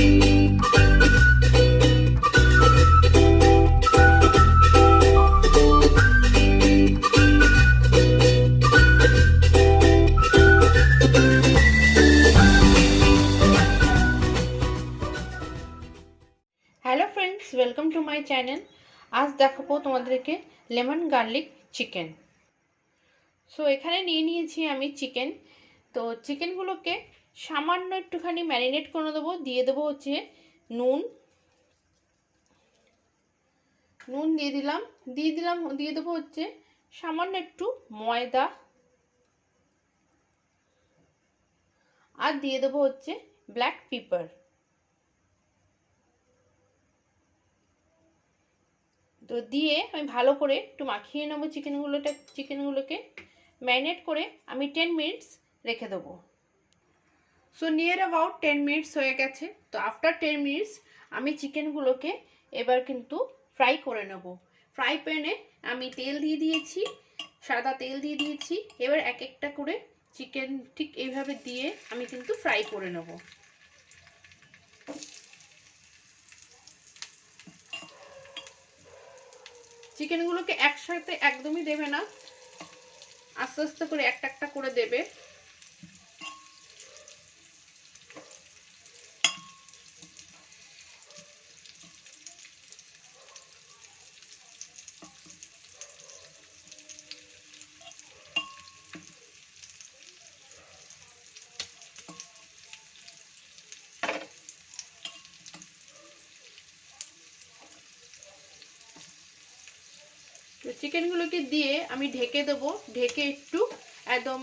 Hello friends, welcome to my channel. आज देखाबो तुम्हादेरके लेमन गार्लिक चिकेन। सो एखाने निये नियेछि आमी चिकेन। तो चिकेनगुलोके सामान्य एकटुखानी मैरिनेट करे देबो। दिए देबो होच्छे नुन नुन दिए दिलाम दिए देबो होच्छे सामान्य एकटू मयदा और दिए देबो होच्छे ब्लैक पेपर। तो दिए আমি ভালো করে একটু মাখিয়ে নেব চিকেনগুলোকে ম্যারিনেট করে আমি 10 মিনিটস রেখে দেব। সো নিয়ার অ্যাবাউট 10 মিনিটস হয়ে গেছে। তো আফটার 10 মিনিটস আমি চিকেনগুলোকে এবার কিন্তু ফ্রাই করে নেব। ফ্রাই প্যানে আমি তেল দিয়ে দিয়েছি, সাদা তেল দিয়ে দিয়েছি। এবার এক একটা করে চিকেন ঠিক এইভাবে দিয়ে আমি কিন্তু ফ্রাই করে নেব। চিকেনগুলোকে একসাথে একদমই দেবে না, আস্তে আস্তে করে একটা একটা করে দেবে। তো চিকেনগুলোকে দিয়ে আমি ঢেকে দেবো। ঢেকে একটু একদম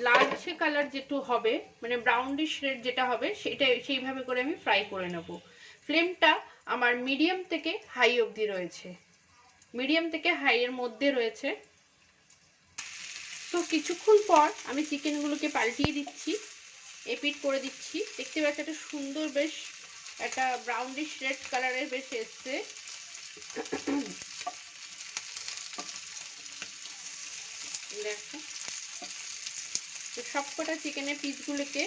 লালচে কালার যেটু হবে, মানে ব্রাউনিশ রেড যেটা হবে, সেটা সেইভাবে করে আমি ফ্রাই করে নেব। ফ্লেমটা আমার মিডিয়াম থেকে হাই অবধি রয়েছে, মিডিয়াম থেকে হাইয়ের মধ্যে রয়েছে। তো কিছুক্ষণ পর আমি চিকেনগুলোকে পাল্টিয়ে দিচ্ছি, এপিট করে দিচ্ছি। দেখতে পাচ্ছি একটা সুন্দর বেশ একটা ব্রাউনিশ রেড কালারের বেশ এসছে। দেখো, তো সবকটা চিকেনের পিসগুলোকে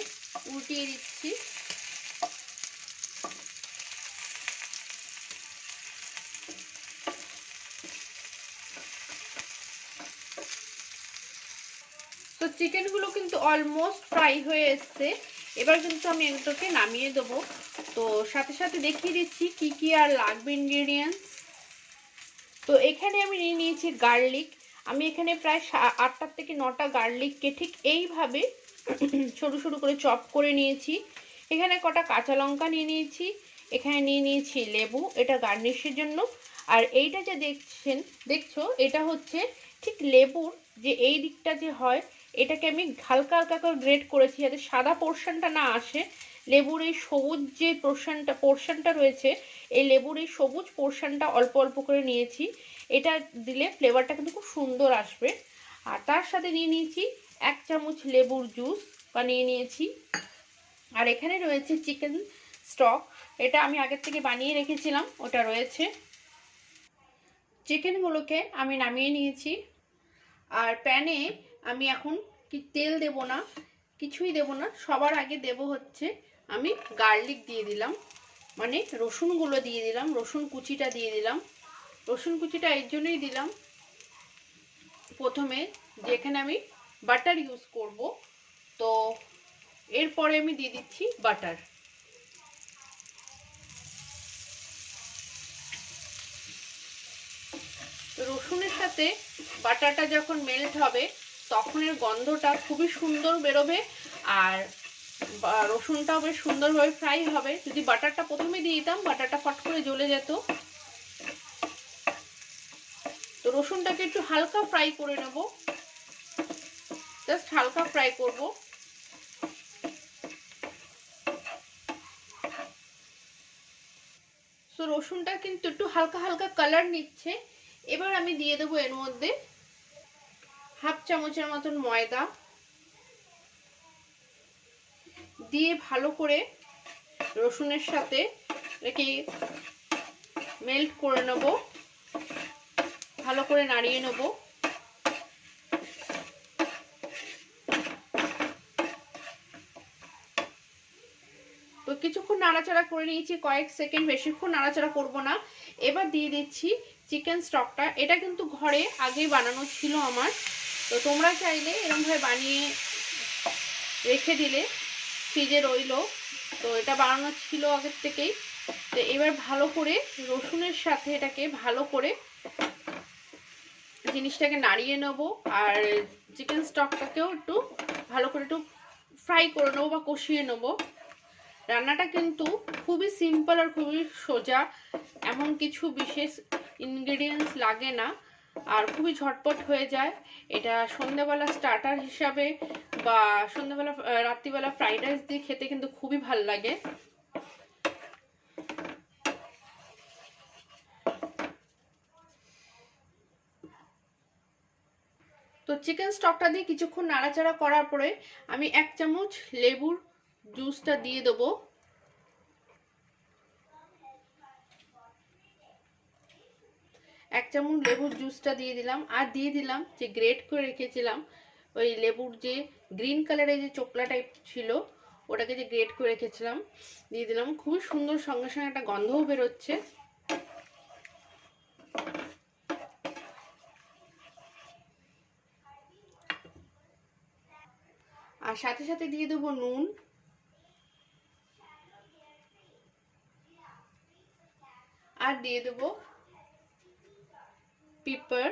উল্টিয়ে দিচ্ছি। তো চিকেনগুলো কিন্তু অলমোস্ট ফ্রাই হয়ে এসছে। এবার কিন্তু আমি এগুলোকে নামিয়ে দেবো। তো সাথে সাথে দেখিয়ে দিচ্ছি কি কি আর লাগবে ইনগ্রেডিয়েন্টস। তো এখানে আমি নিয়ে নিয়েছি গার্লিক। আমি এখানে প্রায় 8টা থেকে 9টা গার্লিককে ঠিক এইভাবে সরু সরু করে চপ করে নিয়েছি। এখানে কটা কাঁচা লঙ্কা নিয়ে নিয়েছি। এখানে নিয়ে নিয়েছি লেবু, এটা গার্নিশের জন্য। আর এইটা যে দেখছো এটা হচ্ছে ঠিক লেবুর যে এই দিকটা যে হয়, এটাকে আমি হালকা হালকা করে গ্রেট করেছি যাতে সাদা পোর্শনটা না আসে। লেবুর এই সবুজ যে পোর্শনটা রয়েছে, এই লেবুর এই সবুজ পোর্শনটা অল্প অল্প করে নিয়েছি। এটা দিলে ফ্লেভারটা কিন্তু খুব সুন্দর আসবে। আর তার সাথে নিয়ে নিয়েছি 1 চামচ লেবুর জুস বানিয়ে নিয়েছি। আর এখানে রয়েছে চিকেন স্টক, এটা আমি আগের থেকে বানিয়ে রেখেছিলাম, ওটা রয়েছে। চিকেনগুলোকে আমি নামিয়ে নিয়েছি। আর প্যানে আমি এখন কি তেল দেব না, কিছুই দেব না। সবার আগে দেব হচ্ছে আমি গার্লিক দিয়ে দিলাম, মানে রসুনগুলো দিয়ে দিলাম, রসুন কুচিটা দিয়ে দিলাম। রসুন কুচিটা এর জন্যই দিলাম প্রথমে, যেখানে আমি বাটার ইউজ করব। তো এরপরে আমি দিয়ে দিচ্ছি বাটার। রসুনের সাথে বাটারটা যখন মেল্ট হবে তখন এর গন্ধটা খুবই সুন্দর বেরোবে, আর রসুনটাও বেশ সুন্দরভাবে ফ্রাই হবে। যদি বাটারটা প্রথমে দিয়ে দিতাম, বাটারটা ফট করে জ্বলে যেত। তো রসুনটাকে একটু হালকা ফ্রাই করে নেব, জাস্ট হালকা ফ্রাই করব। তো রসুনটা কিন্তু একটু হালকা হালকা কালার নিচ্ছে। এবার আমি দিয়ে দেবো এর মধ্যে 1/2 চামচের মতন ময়দা দিয়ে ভালো করে রসুনের সাথে এটাকে মেল্ট করে নেব, ভালো করে নাড়িয়ে নেব। তো কিছুক্ষণ নাড়াচাড়া করে নিয়েছি, কয়েক সেকেন্ড, বেশিক্ষণ নাড়াচাড়া করব না। এবার দিয়ে দিচ্ছি চিকেন স্টকটা। এটা কিন্তু ঘরে আগেই বানানো ছিল আমার, তো তোমরা চাইলে এরকমভাবে বানিয়ে রেখে দিলে ফ্রিজে রইল। তো এটা বানানো ছিল আগের থেকেই। তো এবার ভালো করে রসুনের সাথে এটাকে ভালো করে জিনিসটাকে নাড়িয়ে নেবো, আর চিকেন স্টকটাকেও একটু ভালো করে একটু ফ্রাই করে নেবো বা কষিয়ে নেবো। রান্নাটা কিন্তু খুবই সিম্পল আর খুবই সোজা, এমন কিছু বিশেষ ইনগ্রেডিয়েন্টস লাগে না, আর খুবই ঝটপট হয়ে যায়। এটা সন্ধ্যাবেলা স্টার্টার হিসাবে বা সন্ধ্যাবেলা রাত্রিবেলা ফ্রাইড রাইস দিয়ে খেতে কিন্তু খুবই ভালো লাগে। তো চিকেন স্টকটা দিয়ে কিছুক্ষণ নাড়াচাড়া করার পরে আমি 1 চামচ লেবুর জুসটা দিয়ে দেবো। এক চামচ লেবুর জুসটা দিয়ে দিলাম, আর দিয়ে দিলাম যে গ্রেট করে রেখেছিলাম ওই লেবুর যে গ্রিন কালারের যে চোকলা টাইপ ছিল ওটাকে যে গ্রেট করে রেখেছিলাম দিয়ে দিলাম। খুবই সুন্দর, সঙ্গে সঙ্গে একটা গন্ধও বেরোচ্ছে। আর সাথে সাথে দিয়ে দেবো নুন, আর দিয়ে দেবো পেপার,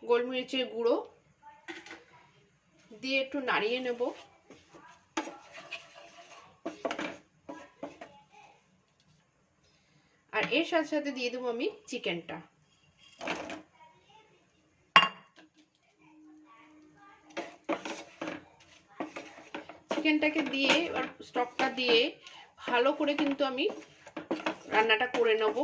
গোলমরিচের গুঁড়ো দিয়ে একটু নাড়িয়ে নেব। আর এর সাথে সাথে দিয়ে দেবো আমি চিকেনটা। চিকেনটাকে দিয়ে আর স্টকটা দিয়ে ভালো করে কিন্তু আমি রান্নাটা করে নেব।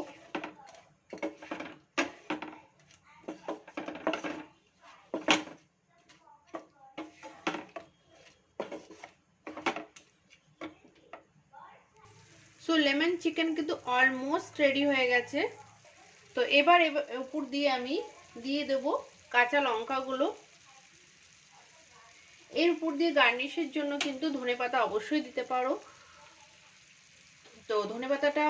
সো লেমন চিকেন কিন্তু অলমোস্ট রেডি হয়ে গেছে। তো এবার উপর দিয়ে আমি দিয়ে দেব কাঁচা লঙ্কাগুলো। এর উপর দিয়ে গার্নিশের জন্য কিন্তু ধনেপাতা অবশ্যই দিতে পারো, তো ধনেপাতাটা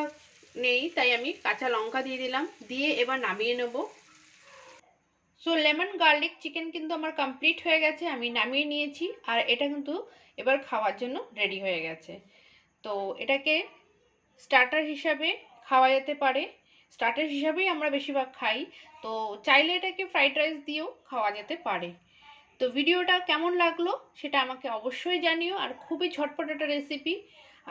নেই তাই আমি কাঁচা লঙ্কা দিয়ে দিলাম, দিয়ে এবার নামিয়ে নেব। সো লেমন গার্লিক চিকেন কিন্তু আমার কমপ্লিট হয়ে গেছে, আমি নামিয়ে নিয়েছি। আর এটা কিন্তু এবার খাওয়ার জন্য রেডি হয়ে গেছে। তো এটাকে স্টার্টার হিসাবে খাওয়া যেতে পারে, স্টার্টার হিসাবেই আমরা বেশিরভাগ খাই। তো চাইলে এটাকে ফ্রাইড রাইস দিয়েও খাওয়া যেতে পারে। তো ভিডিওটা কেমন লাগলো সেটা আমাকে অবশ্যই জানিও। আর খুবই ঝটপট একটা রেসিপি,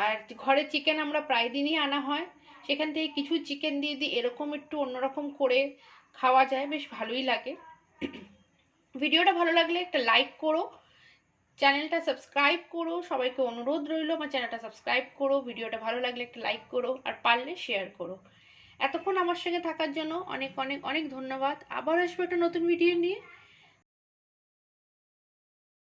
আর ঘরে চিকেন আমরা প্রায় দিনই আনা হয়, সেখান থেকে কিছু চিকেন দিয়ে দিই এরকম একটু অন্যরকম করে খাওয়া যায়, বেশ ভালোই লাগে। ভিডিওটা ভালো লাগলে একটা লাইক করো, চ্যানেলটা সাবস্ক্রাইব করো, সবাইকে অনুরোধ রইল আমার চ্যানেলটা সাবস্ক্রাইব করো। ভিডিওটা ভালো লাগলে একটা লাইক করো, আর পারলে শেয়ার করো। এতক্ষণ আমার সঙ্গে থাকার জন্য অনেক অনেক অনেক ধন্যবাদ। আবার আসবো একটা নতুন ভিডিও নিয়ে।